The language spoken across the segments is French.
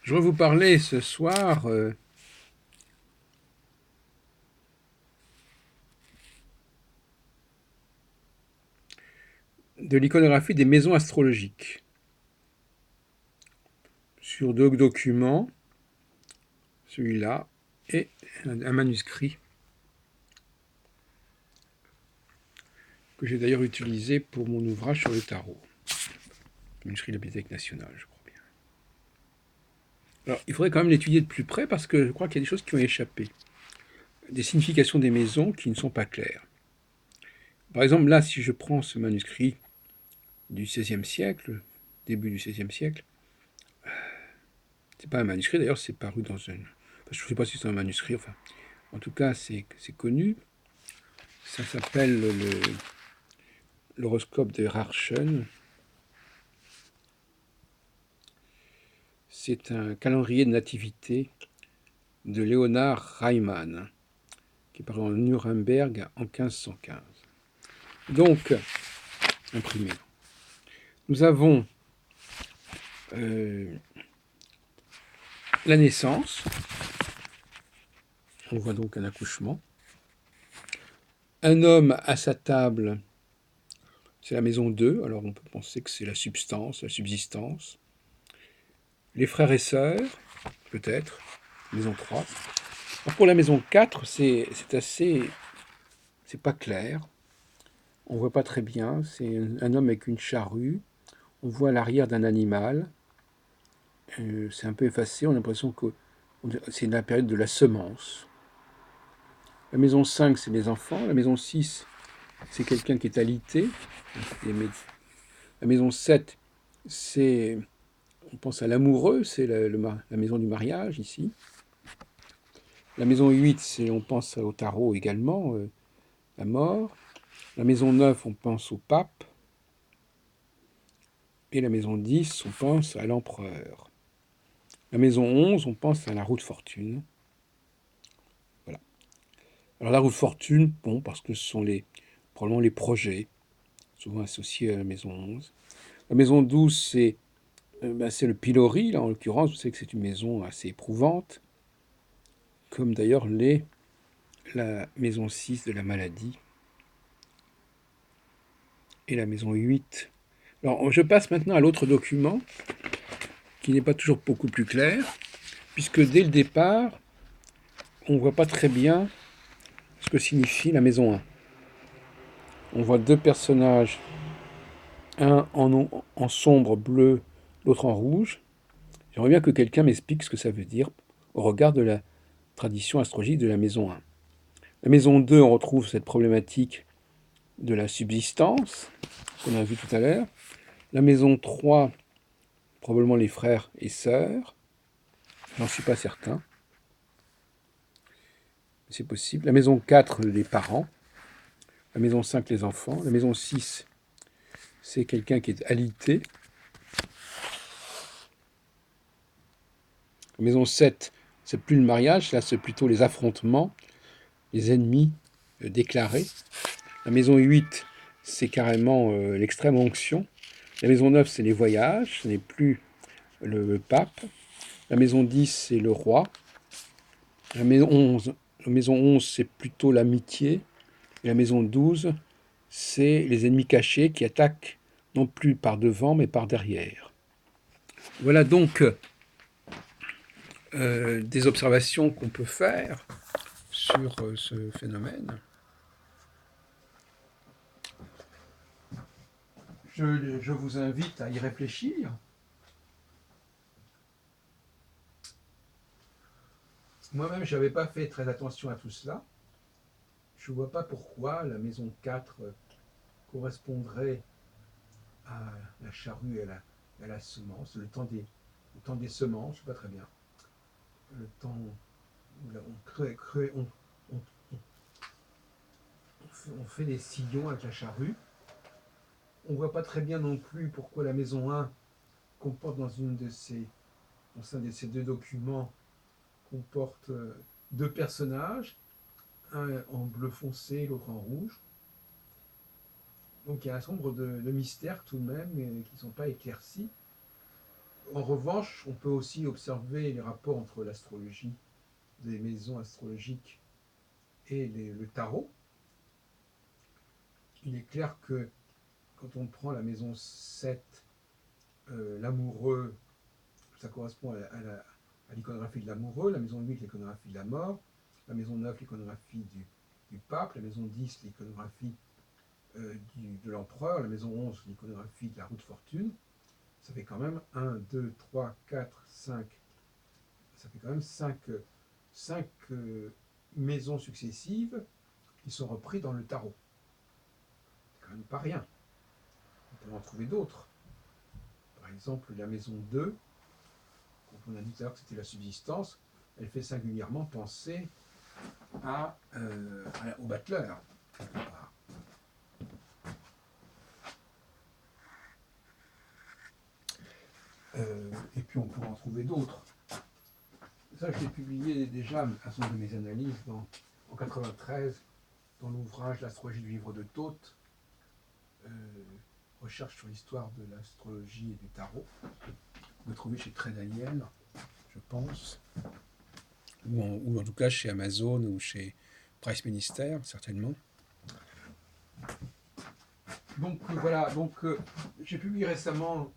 Je vais vous parler ce soir de l'iconographie des maisons astrologiques sur deux documents, celui-là et un manuscrit que j'ai d'ailleurs utilisé pour mon ouvrage sur le tarot, manuscrit de la Bibliothèque nationale, je crois bien. Alors, il faudrait quand même l'étudier de plus près parce que je crois qu'il y a des choses qui ont échappé, des significations des maisons qui ne sont pas claires. Par exemple, là, si je prends ce manuscrit du XVIe siècle, début du XVIe siècle, c'est pas un manuscrit, d'ailleurs, c'est paru dans une... Enfin, je ne sais pas si c'est un manuscrit, enfin, en tout cas, c'est connu. Ça s'appelle l'horoscope de Rarchen. C'est un calendrier de nativité de Leonhard Reimann, qui est paru en Nuremberg en 1515. Donc, imprimé. Nous avons la naissance. On voit donc un accouchement. Un homme à sa table, c'est la maison 2, alors on peut penser que c'est la substance, la subsistance. Les frères et sœurs, peut-être, maison 3. Alors pour la maison 4, c'est assez... c'est pas clair. On voit pas très bien. C'est un homme avec une charrue. On voit l'arrière d'un animal. C'est un peu effacé. On a l'impression que c'est la période de la semence. La maison 5, c'est les enfants. La maison 6, c'est quelqu'un qui est alité. La maison 7, c'est... on pense à l'amoureux, c'est la maison du mariage ici. La maison 8, c'est, on pense au tarot également, la mort. La maison 9, on pense au pape. Et la maison 10, on pense à l'empereur. La maison 11, on pense à la roue de fortune. Voilà. Alors la roue de fortune, bon, parce que ce sont probablement les projets, souvent associés à la maison 11. La maison 12, c'est le pilori, là en l'occurrence, vous savez que c'est une maison assez éprouvante, comme d'ailleurs la maison 6 de la maladie et la maison 8. Alors je passe maintenant à l'autre document, qui n'est pas toujours beaucoup plus clair, puisque dès le départ, on ne voit pas très bien ce que signifie la maison 1. On voit deux personnages, un en sombre bleu, l'autre en rouge. J'aimerais bien que quelqu'un m'explique ce que ça veut dire au regard de la tradition astrologique de la maison 1. La maison 2, on retrouve cette problématique de la subsistance qu'on a vu tout à l'heure. La maison 3, probablement les frères et sœurs. J'en suis pas certain. C'est possible. La maison 4, les parents. La maison 5, les enfants. La maison 6, c'est quelqu'un qui est alité. La maison 7, c'est plus le mariage, là c'est plutôt les affrontements, les ennemis déclarés. La maison 8, c'est carrément l'extrême onction. La maison 9, c'est les voyages, ce n'est plus le pape. La maison 10, c'est le roi. La maison 11, c'est plutôt l'amitié. Et la maison 12, c'est les ennemis cachés qui attaquent non plus par devant, mais par derrière. Voilà donc des observations qu'on peut faire sur ce phénomène. Je vous invite à y réfléchir. Moi-même, je n'avais pas fait très attention à tout cela. Je ne vois pas pourquoi la maison 4 correspondrait à la charrue et à la semence, le temps des semences, je ne sais pas très bien. Le temps où on fait des sillons avec la charrue. On ne voit pas très bien non plus pourquoi la maison 1 comporte au sein de ces deux documents, comporte deux personnages, un en bleu foncé, l'autre en rouge. Donc il y a un certain nombre de mystères tout de même qui ne sont pas éclaircis. En revanche, on peut aussi observer les rapports entre l'astrologie, des maisons astrologiques et le tarot. Il est clair que quand on prend la maison 7, l'amoureux, ça correspond à l'iconographie de l'amoureux, la maison 8, l'iconographie de la mort, la maison 9, l'iconographie du pape, la maison 10, l'iconographie de l'empereur, la maison 11, l'iconographie de la roue de fortune. Ça fait quand même 1, 2, 3, 4, 5, ça fait quand même 5 maisons successives qui sont reprises dans le tarot. C'est quand même pas rien. On peut en trouver d'autres. Par exemple, la maison 2, quand on a dit tout à l'heure que c'était la subsistance, elle fait singulièrement penser au battleur. Et puis on peut en trouver d'autres. Ça, je l'ai publié déjà à son de mes analyses en 93 dans l'ouvrage L'astrologie du livre de Thoth, recherche sur l'histoire de l'astrologie et du tarot. Vous le trouvez chez Très Daniel, je pense, ou en tout cas chez Amazon ou chez Price Minister, certainement. Donc voilà, j'ai publié récemment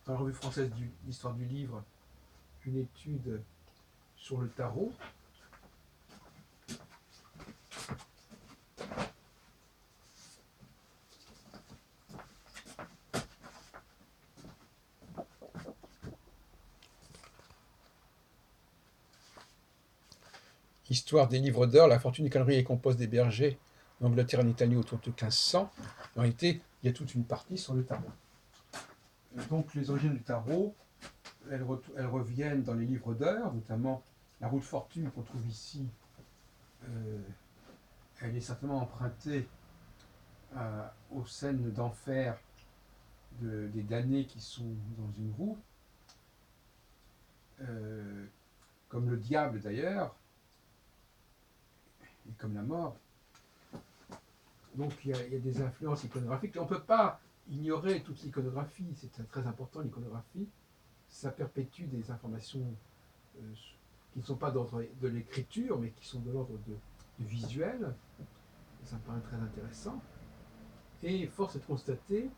dans la revue française d'histoire du livre une étude sur le tarot. Histoire des livres d'heures, la fortune du calendrier composée des bergers en Angleterre et en Italie autour de 1500. En réalité, il y a toute une partie sur le tarot. Donc les origines du tarot, elles reviennent dans les livres d'heures, notamment la roue de fortune qu'on trouve ici. Elle est certainement empruntée aux scènes d'enfer des damnés qui sont dans une roue, comme le diable d'ailleurs, et comme la mort. Donc il y a des influences iconographiques. Et on ne peut pas ignorer toute l'iconographie, c'est très important l'iconographie. Ça perpétue des informations qui ne sont pas d'ordre de l'écriture, mais qui sont de l'ordre du visuel. Et ça me paraît très intéressant. Et force est de constater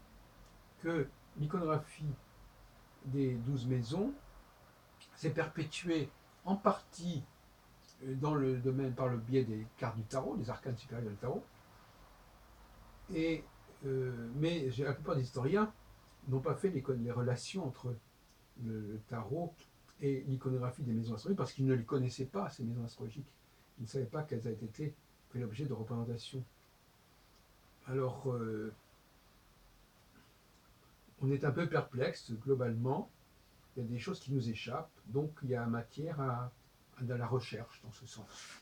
que l'iconographie des 12 maisons s'est perpétuée en partie dans le domaine par le biais des cartes du tarot, des arcanes supérieures du tarot. Mais la plupart des historiens n'ont pas fait les relations entre le tarot et l'iconographie des maisons astrologiques parce qu'ils ne les connaissaient pas, ces maisons astrologiques. Ils ne savaient pas qu'elles avaient été fait l'objet de représentations. Alors, on est un peu perplexe globalement. Il y a des choses qui nous échappent, donc il y a matière à de la recherche dans ce sens.